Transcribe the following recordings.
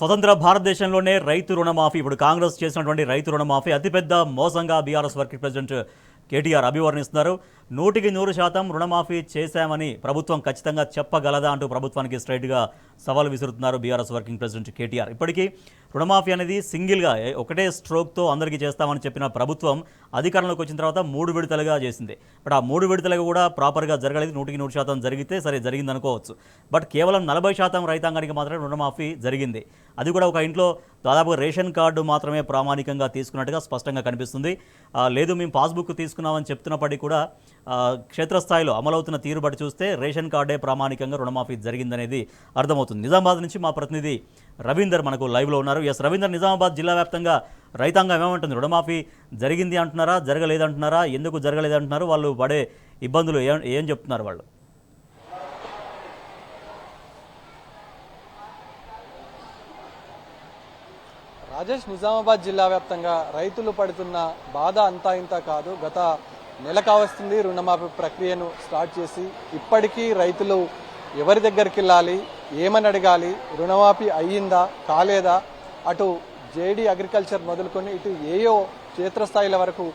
స్వతంత్ర భారతదేశంలోనే రైతు రుణమాఫీ ఇప్పుడు కాంగ్రెస్ చేసినటువంటి రైతు రుణమాఫీ అతిపెద్ద మోసంగా బీఆర్ఎస్ వర్కింగ్ ప్రెసిడెంట్ కేటీఆర్ అభివర్ణిస్తున్నారు. 100% రుణమాఫీ చేశామని ప్రభుత్వం ఖచ్చితంగా చెప్పగలదా అంటూ ప్రభుత్వానికి స్ట్రైట్గా సవాల్ విసురుతున్నారు బీఆర్ఎస్ వర్కింగ్ ప్రెసిడెంట్ కేటీఆర్. ఇప్పటికీ రుణమాఫీ అనేది సింగిల్గా ఒకటే స్ట్రోక్తో అందరికీ చేస్తామని చెప్పిన ప్రభుత్వం అధికారంలోకి వచ్చిన తర్వాత 3 విడతలుగా చేసింది. బట్ ఆ 3 విడతలుగా కూడా ప్రాపర్గా జరగలేదు. 100% జరిగితే సరే జరిగింది అనుకోవచ్చు. బట్ కేవలం 40% రైతాంగానికి మాత్రమే రుణమాఫీ జరిగింది. అది కూడా ఒక ఇంట్లో దాదాపు రేషన్ కార్డు మాత్రమే ప్రామాణికంగా తీసుకున్నట్టుగా స్పష్టంగా కనిపిస్తుంది. లేదు మేము పాస్బుక్ తీసుకున్నామని చెప్తున్నప్పటికీ కూడా క్షేత్రస్థాయిలో అమలవుతున్న తీరు బట్టి చూస్తే రేషన్ కార్డే ప్రామాణికంగా రుణమాఫీ జరిగిందనేది అర్థమవుతుంది. నిజామాబాద్ నుంచి మా ప్రతినిధి రవీందర్ మనకు లైవ్లో ఉన్నారు. ఎస్ రవీందర్, నిజామాబాద్ జిల్లా వ్యాప్తంగా రైతాంగం ఏమంటుంది? రుణమాఫీ జరిగింది అంటున్నారా, జరగలేదంటున్నారా, ఎందుకు జరగలేదంటున్నారు, వాళ్ళు పడే ఇబ్బందులు ఏం చెప్తున్నారు వాళ్ళు? రాజేష్, నిజామాబాద్ జిల్లా వ్యాప్తంగా రైతులు పడుతున్న బాధ అంతా ఇంత కాదు. గత నెల కావస్తుంది రుణమాఫీ ప్రక్రియను స్టార్ట్ చేసి. ఇప్పటికీ రైతులు ఎవరి దగ్గరికి వెళ్ళాలి, ఏమని అడగాలి, రుణమాఫీ అయ్యిందా కాలేదా, అటు జేడీ అగ్రికల్చర్ మొదలుకొని ఇటు ఏయో క్షేత్రస్థాయిల వరకు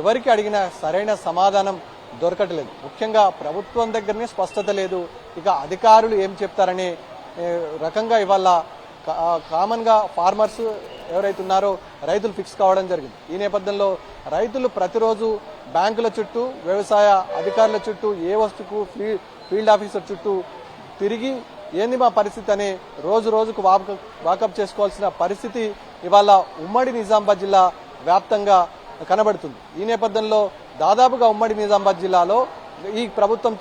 ఎవరికి అడిగినా సరైన సమాధానం దొరకట్లేదు. ముఖ్యంగా ప్రభుత్వం దగ్గరనే స్పష్టత లేదు. ఇక అధికారులు ఏం చెప్తారనే రకంగా ఇవాళ కామన్గా ఫార్మర్స్ ఎవరైతే ఉన్నారో రైతులు ఫిక్స్ కావడం జరిగింది. ఈ నేపథ్యంలో రైతులు ప్రతిరోజు బ్యాంకుల చుట్టూ, వ్యవసాయ అధికారుల చుట్టూ, ఏ వస్తుకు ఫీల్డ్ ఆఫీసర్ చుట్టూ తిరిగి ఏంది మా పరిస్థితి అని రోజుకు వాకప్ చేసుకోవాల్సిన పరిస్థితి ఇవాళ ఉమ్మడి నిజామాబాద్ జిల్లా వ్యాప్తంగా కనబడుతుంది. ఈ నేపథ్యంలో దాదాపుగా ఉమ్మడి నిజామాబాద్ జిల్లాలో ఈ ప్రభుత్వం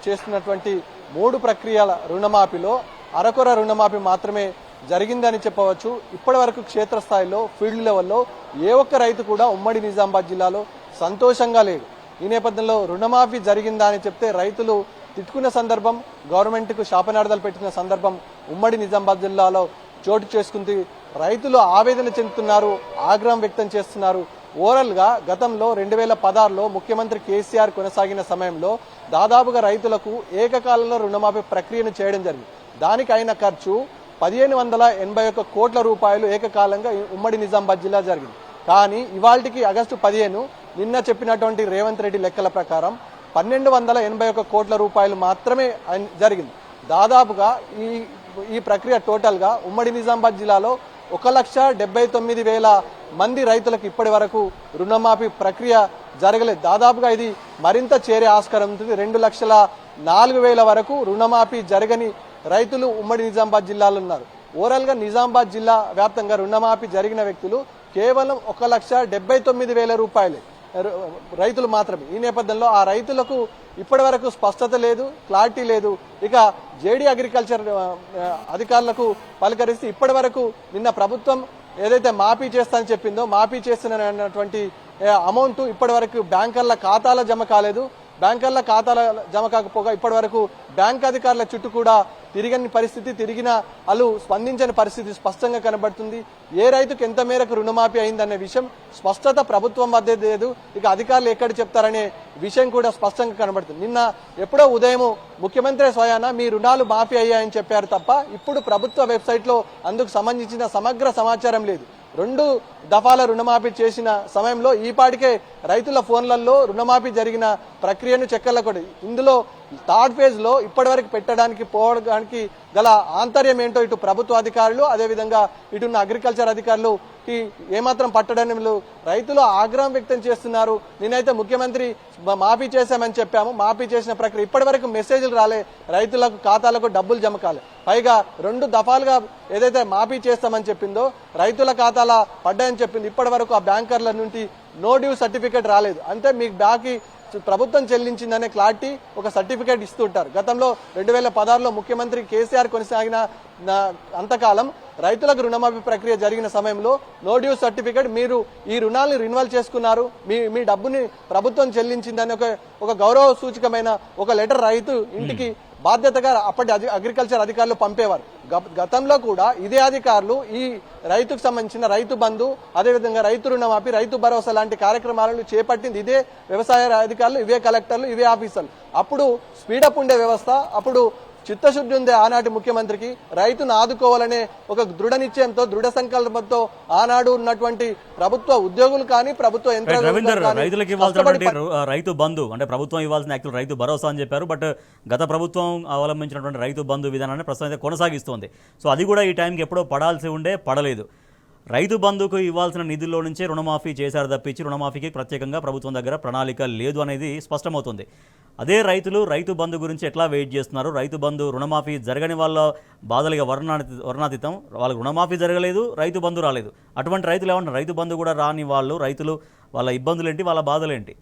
చేస్తున్నటువంటి 3 ప్రక్రియల రుణమాఫీలో అరకొర రుణమాఫీ మాత్రమే జరిగిందని చెప్పవచ్చు. ఇప్పటి వరకు క్షేత్రస్థాయిలో ఫీల్డ్ లెవెల్లో ఏ ఒక్క రైతు కూడా ఉమ్మడి నిజామాబాద్ జిల్లాలో సంతోషంగా లేడు. ఈ నేపథ్యంలో రుణమాఫీ జరిగిందా అని చెప్తే రైతులు తిట్టుకున్న సందర్భం, గవర్నమెంట్కు శాపనార్థాలు పెట్టిన సందర్భం ఉమ్మడి నిజామాబాద్ జిల్లాలో చోటు చేసుకుంది. రైతులు ఆవేదన చెందుతున్నారు, ఆగ్రహం వ్యక్తం చేస్తున్నారు. ఓవరాల్ గా గతంలో 2016లో ముఖ్యమంత్రి కేసీఆర్ కొనసాగిన సమయంలో దాదాపుగా రైతులకు ఏకకాలంలో రుణమాఫీ ప్రక్రియను చేయడం జరిగింది. దానికి అయిన ఖర్చు 1581 కోట్ల రూపాయలు ఏకకాలంగా ఉమ్మడి నిజామాబాద్ జిల్లా జరిగింది. కానీ ఇవాళకి ఆగస్టు 15 నిన్న చెప్పినటువంటి రేవంత్ రెడ్డి లెక్కల ప్రకారం 1281 కోట్ల రూపాయలు మాత్రమే జరిగింది. దాదాపుగా ఈ ప్రక్రియ టోటల్ గా ఉమ్మడి నిజామాబాద్ జిల్లాలో 1,79,000 మంది రైతులకు ఇప్పటి వరకు రుణమాఫీ ప్రక్రియ జరగలేదు. దాదాపుగా ఇది మరింత చేరే ఆస్కారం ఉంటుంది. 2,04,000 వరకు రుణమాఫీ జరగని రైతులు ఉమ్మడి నిజామాబాద్ జిల్లాలో ఉన్నారు. ఓవరాల్ గా నిజామాబాద్ జిల్లా వ్యాప్తంగా రుణమాఫీ జరిగిన వ్యక్తులు కేవలం 1,79,000 రూపాయలే రైతులు మాత్రమే. ఈ నేపథ్యంలో ఆ రైతులకు ఇప్పటి వరకు స్పష్టత లేదు, క్లారిటీ లేదు. ఇక జేడీ అగ్రికల్చర్ అధికారులకు పలకరిస్తే ఇప్పటి వరకు నిన్న ప్రభుత్వం ఏదైతే మాఫీ చేస్తానని చెప్పిందో మాఫీ చేస్తున్నటువంటి అమౌంట్ ఇప్పటి వరకు బ్యాంకర్ల ఖాతాలో జమ కాలేదు. బ్యాంకర్ల ఖాతాల జమ కాకపోగా ఇప్పటి వరకు బ్యాంక్ అధికారుల చుట్టూ కూడా తిరిగని పరిస్థితి, తిరిగిన వాళ్ళు స్పందించని పరిస్థితి స్పష్టంగా కనబడుతుంది. ఏ రైతుకు ఎంత మేరకు రుణమాఫీ అయిందనే విషయం స్పష్టత ప్రభుత్వం మధ్య లేదు. ఇక అధికారులు ఎక్కడ చెప్తారనే విషయం కూడా స్పష్టంగా కనబడుతుంది. నిన్న ఎప్పుడో ఉదయం ముఖ్యమంత్రి స్వయాన మీ రుణాలు మాఫీ అయ్యాయని చెప్పారు తప్ప ఇప్పుడు ప్రభుత్వ వెబ్సైట్ లో అందుకు సంబంధించిన సమగ్ర సమాచారం లేదు. 2 దఫాల రుణమాఫీ చేసిన సమయంలో ఈపాటికే రైతుల ఫోన్లలో రుణమాఫీ జరిగిన ప్రక్రియను చెక్కలకొడి. ఇందులో థర్డ్ ఫేజ్ లో ఇప్పటి వరకు పెట్టడానికి పోవడానికి గల ఆంతర్యం ఏంటో ఇటు ప్రభుత్వ అధికారులు, అదేవిధంగా ఇటున్న అగ్రికల్చర్ అధికారులు ఏమాత్రం పట్టడానికి రైతులు ఆగ్రహం వ్యక్తం చేస్తున్నారు. నేనైతే ముఖ్యమంత్రి మాఫీ చేశామని చెప్పాము, మాఫీ చేసిన ప్రక్రియ ఇప్పటి వరకు మెసేజ్లు రాలే, రైతులకు ఖాతాలకు డబ్బులు జమ కాలే. పైగా 2 దఫాలుగా ఏదైతే మాఫీ చేస్తామని చెప్పిందో రైతుల ఖాతాల పడ్డాయని చెప్పింది. ఇప్పటి వరకు ఆ బ్యాంకర్ల నుండి నో డ్యూ సర్టిఫికేట్ రాలేదు. అంటే మీకు బాకీ ప్రభుత్వం చెల్లించిందనే క్లారిటీ ఒక సర్టిఫికేట్ ఇస్తుంటారు. గతంలో 2016లో ముఖ్యమంత్రి కేసీఆర్ కొనసాగిన అంతకాలం రైతులకు రుణమాఫీ ప్రక్రియ జరిగిన సమయంలో నో డ్యూ సర్టిఫికేట్, మీరు ఈ రుణాలను రిన్యువల్ చేసుకున్నారు, మీ డబ్బుని ప్రభుత్వం చెల్లించిందని ఒక గౌరవ సూచకమైన ఒక లెటర్ రైతు ఇంటికి బాధ్యతగా అప్పటి అగ్రికల్చర్ అధికారులు పంపేవారు. గతంలో కూడా ఇదే అధికారులు ఈ రైతుకు సంబంధించిన రైతు బంధు, అదేవిధంగా రైతు రుణమాఫీ, రైతు భరోసా లాంటి కార్యక్రమాలను చేపట్టింది ఇదే వ్యవసాయ అధికారులు, ఇవే కలెక్టర్లు, ఇవే ఆఫీసర్లు. అప్పుడు స్పీడప్ ఉండే వ్యవస్థ, అప్పుడు చిత్తశుద్ధి ఉంది ఆనాటి ముఖ్యమంత్రికి. రైతును ఆదుకోవాలనే ఒక దృఢ నిశ్చయంతో, దృఢ సంకల్పంతో ఆనాడు ఉన్నటువంటి ప్రభుత్వ ఉద్యోగులు కానీ, ప్రభుత్వ రవీందర్, రైతులకు ఇవ్వాల్సినటువంటి రైతు బంధు అంటే ప్రభుత్వం ఇవ్వాల్సిన యాక్చువల్ రైతు భరోసా అని చెప్పారు. బట్ గత ప్రభుత్వం అవలంబించినటువంటి రైతు బంధు విధానాన్ని ప్రస్తుతం అయితే కొనసాగిస్తోంది. సో అది కూడా ఈ టైంకి ఎప్పుడో పడాల్సి ఉండే, పడలేదు. రైతు బంధుకు ఇవ్వాల్సిన నిధుల్లో నుంచే రుణమాఫీ చేశారు తప్పించి రుణమాఫీకి ప్రత్యేకంగా ప్రభుత్వం దగ్గర ప్రణాళిక లేదు అనేది స్పష్టమవుతుంది. అదే రైతులు రైతు బంధు గురించి ఎట్లా వెయిట్ చేస్తున్నారు? రైతు బంధు రుణమాఫీ జరగని వాళ్ళ బాధలుగా వర్ణాతీతం. వాళ్ళకి రుణమాఫీ జరగలేదు, రైతు బంధు రాలేదు. అటువంటి రైతులు ఏమన్నా రైతు బంధు కూడా రాని వాళ్ళు, రైతులు వాళ్ళ ఇబ్బందులేంటి, వాళ్ళ బాధలేంటి?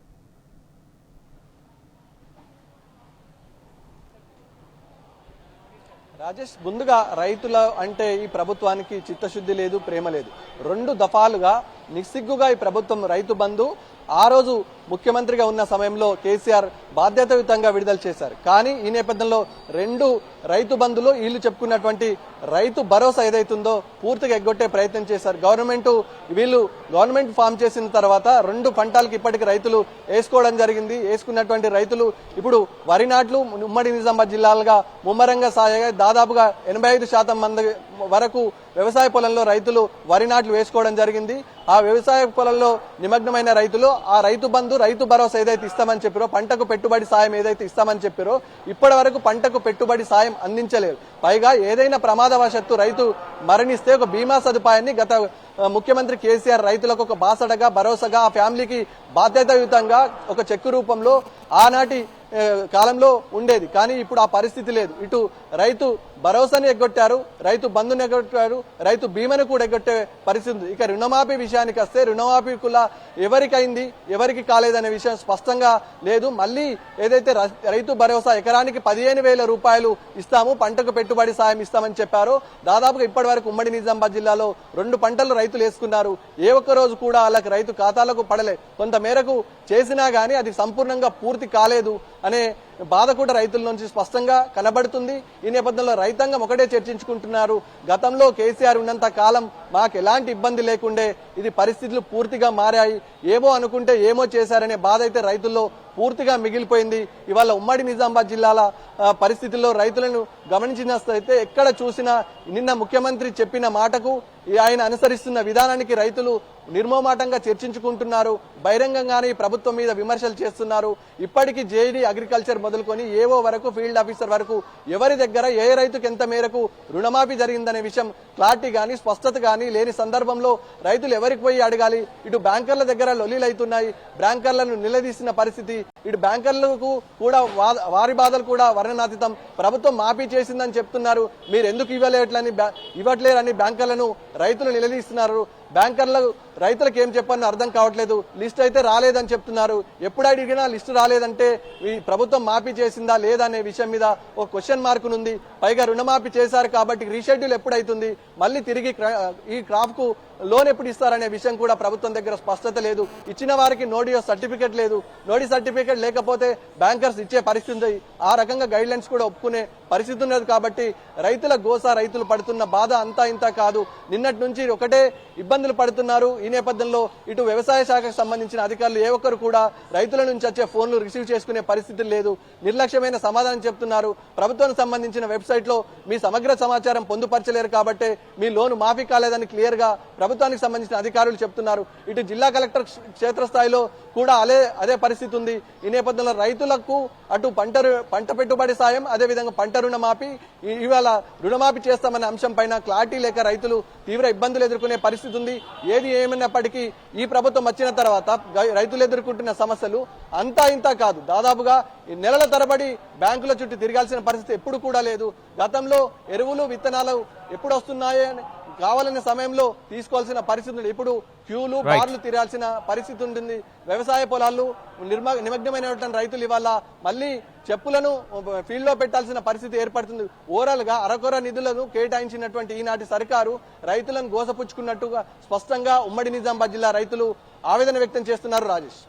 రాజేష్, ముందుగా రైతుల అంటే ఈ ప్రభుత్వానికి చిత్తశుద్ధి లేదు, ప్రేమ లేదు. 2 దఫాలుగా నిస్సిగ్గుగా ఈ ప్రభుత్వం రైతు బంధు ఆ రోజు ముఖ్యమంత్రిగా ఉన్న సమయంలో కేసీఆర్ బాధ్యతాయుతంగా విడుదల చేశారు. కానీ ఈ నేపథ్యంలో 2 రైతు బంధులు వీళ్ళు చెప్పుకున్నటువంటి రైతు భరోసా ఏదైతుందో పూర్తిగా ఎగ్గొట్టే ప్రయత్నం చేశారు. గవర్నమెంట్ ఫామ్ చేసిన తర్వాత 2 పంటలకు ఇప్పటికి రైతులు వేసుకోవడం జరిగింది. వేసుకున్నటువంటి రైతులు ఇప్పుడు వరి నాట్లు ఉమ్మడి నిజామాబాద్ జిల్లాలుగా ముమ్మరంగా సాగాయి. దాదాపుగా 85% మంది వరకు వ్యవసాయ పొలంలో రైతులు వరి నాట్లు వేసుకోవడం జరిగింది. ఆ వ్యవసాయ పొలంలో నిమగ్నమైన రైతులు ఆ రైతు బంధు, రైతు భరోసా ఏదైతే ఇస్తామని చెప్పారో, పంటకు పెట్టుబడి సాయం ఏదైతే ఇస్తామని చెప్పారో, ఇప్పటి వరకు పంటకు పెట్టుబడి సాయం అందించలేదు. పైగా ఏదైనా ప్రమాదవశత్తు రైతు మరణిస్తే ఒక బీమా సదుపాయాన్ని గత ముఖ్యమంత్రి కేసీఆర్ రైతులకు ఒక బాసడగా, భరోసాగా, ఆ ఫ్యామిలీకి బాధ్యతాయుతంగా ఒక చెక్కు రూపంలో ఆనాటి కాలంలో ఉండేది. కానీ ఇప్పుడు ఆ పరిస్థితి లేదు. ఇటు రైతు భరోసాని ఎగ్గొట్టారు, రైతు బంధుని ఎగ్గొట్టారు, రైతు బీమాను కూడా ఎగ్గొట్టే పరిస్థితి ఉంది. ఇక రుణమాఫీ విషయానికి వస్తే రుణమాఫీ కూడా ఎవరికైంది, ఎవరికి కాలేదనే విషయం స్పష్టంగా లేదు. మళ్ళీ ఏదైతే రైతు భరోసా ఎకరానికి 15,000 రూపాయలు ఇస్తాము, పంటకు పెట్టుబడి సాయం ఇస్తామని చెప్పారో, దాదాపుగా ఇప్పటి వరకు ఉమ్మడి నిజామాబాద్ జిల్లాలో 2 పంటలు రైతులు వేసుకున్నారు. ఏ ఒక్క రోజు కూడా వాళ్ళకి రైతు ఖాతాలకు పడలే. కొంత మేరకు చేసినా గానీ అది సంపూర్ణంగా పూర్తి కాలేదు అనే బాధ కూడా రైతుల నుంచి స్పష్టంగా కనబడుతుంది. ఈ నేపథ్యంలో రైతాంగం ఒకటే చర్చించుకుంటున్నారు. గతంలో కేసీఆర్ ఉన్నంత కాలం మాకు ఎలాంటి ఇబ్బంది లేకుండే, ఇది పరిస్థితులు పూర్తిగా మారాయి, ఏమో అనుకుంటే ఏమో చేశారనే బాధ అయితే రైతుల్లో పూర్తిగా మిగిలిపోయింది. ఇవాళ ఉమ్మడి నిజామాబాద్ జిల్లాల పరిస్థితుల్లో రైతులను గమనించినట్లయితే ఎక్కడ చూసినా నిన్న ముఖ్యమంత్రి చెప్పిన మాటకు, ఆయన అనుసరిస్తున్న విధానానికి రైతులు నిర్మోమాటంగా చర్చించుకుంటున్నారు. బహిరంగంగానే ప్రభుత్వం మీద విమర్శలు చేస్తున్నారు. ఇప్పటికీ జేడీ అగ్రికల్చర్ మొదలుకొని ఏవో వరకు, ఫీల్డ్ ఆఫీసర్ వరకు ఎవరి దగ్గర ఏ రైతుకు ఎంత మేరకు రుణమాఫీ జరిగిందనే విషయం క్లారిటీ గానీ, స్పష్టత గానీ లేని సందర్భంలో రైతులు ఎవరికి పోయి అడగాలి? ఇటు బ్యాంకర్ల దగ్గర లొల్లీలైతున్నాయి, బ్యాంకర్లను నిలదీసిన పరిస్థితి. ఇటు బ్యాంకర్లకు కూడా వారి బాధలు కూడా వర్ణనాతీతం. ప్రభుత్వం మాఫీ చేసిందని చెప్తున్నారు, మీరు ఎందుకు ఇవ్వట్లేరని బ్యాంకర్లను రైతులు నిలదీస్తున్నారు. బ్యాంకర్లు రైతులకు ఏం చెప్పాలని అర్థం కావట్లేదు. లిస్ట్ అయితే రాలేదని చెప్తున్నారు. ఎప్పుడు అడిగినా లిస్టు రాలేదంటే ఈ ప్రభుత్వం మాఫీ చేసిందా లేదా అనే విషయం మీద ఒక క్వశ్చన్ మార్క్ ఉంది. పైగా రుణమాఫీ చేశారు కాబట్టి రీషెడ్యూల్ ఎప్పుడైతుంది, మళ్ళీ తిరిగి ఈ క్రాప్ కు లోన్ ఎప్పుడు ఇస్తారనే విషయం కూడా ప్రభుత్వం దగ్గర స్పష్టత లేదు. ఇచ్చిన వారికి నోడియో సర్టిఫికేట్ లేదు. నోడి సర్టిఫికేట్ లేకపోతే బ్యాంకర్స్ ఇచ్చే పరిస్థితి ఉంది. ఆ రకంగా గైడ్ లైన్స్ కూడా ఒప్పుకునే పరిస్థితి ఉన్నది. కాబట్టి రైతుల గోస, రైతులు పడుతున్న బాధ అంతా ఇంత కాదు. నిన్నటి నుంచి ఒకటే ఇబ్బందులు పడుతున్నారు. ఈ నేపథ్యంలో ఇటు వ్యవసాయ శాఖకు సంబంధించిన అధికారులు ఏ ఒక్కరు కూడా రైతుల నుంచి వచ్చే ఫోన్లు రిసీవ్ చేసుకునే పరిస్థితి లేదు. నిర్లక్ష్యమైన సమాధానం చెప్తున్నారు. ప్రభుత్వానికి సంబంధించిన వెబ్సైట్ లో మీ సమగ్ర సమాచారం పొందుపరచలేరు కాబట్టి మీ లోను మాఫీ కాలేదని క్లియర్ గా ప్రభుత్వానికి సంబంధించిన అధికారులు చెప్తున్నారు. ఇటు జిల్లా కలెక్టర్ క్షేత్రస్థాయిలో కూడా అదే పరిస్థితి ఉంది. ఈ నేపథ్యంలో రైతులకు అటు పంట పెట్టుబడి సాయం, అదేవిధంగా పంట రుణమాఫీ, ఇవాళ రుణమాఫీ చేస్తామనే అంశం పైన క్లారిటీ లేక రైతులు తీవ్ర ఇబ్బందులు ఎదుర్కొనే పరిస్థితి ఉంది. ఏది ఏమైనప్పటికీ ఈ ప్రభుత్వం వచ్చిన తర్వాత రైతులు ఎదుర్కొంటున్న సమస్యలు అంతా ఇంత కాదు. దాదాపుగా నెలల తరబడి బ్యాంకుల చుట్టూ తిరగాల్సిన పరిస్థితి ఎప్పుడు కూడా లేదు. గతంలో ఎరువులు, విత్తనాలు ఎప్పుడు వస్తున్నాయని కావాలనే సమయంలో తీసుకోవాల్సిన పరిస్థితి ఇప్పుడు క్యూలు, బార్లు తిరాల్సిన పరిస్థితి ఉంటుంది. వ్యవసాయ పొలాలు నిమగ్నమైనటువంటి రైతులు ఇవాళ మళ్ళీ చెప్పులను ఫీల్డ్ లో పెట్టాల్సిన పరిస్థితి ఏర్పడుతుంది. ఓవరాల్ గా అరకొర నిధులను కేటాయించినటువంటి ఈనాటి సర్కారు రైతులను గోసపుచ్చుకున్నట్టుగా స్పష్టంగా ఉమ్మడి నిజామాబాద్ జిల్లా రైతులు ఆవేదన వ్యక్తం చేస్తున్నారు. రాజేష్.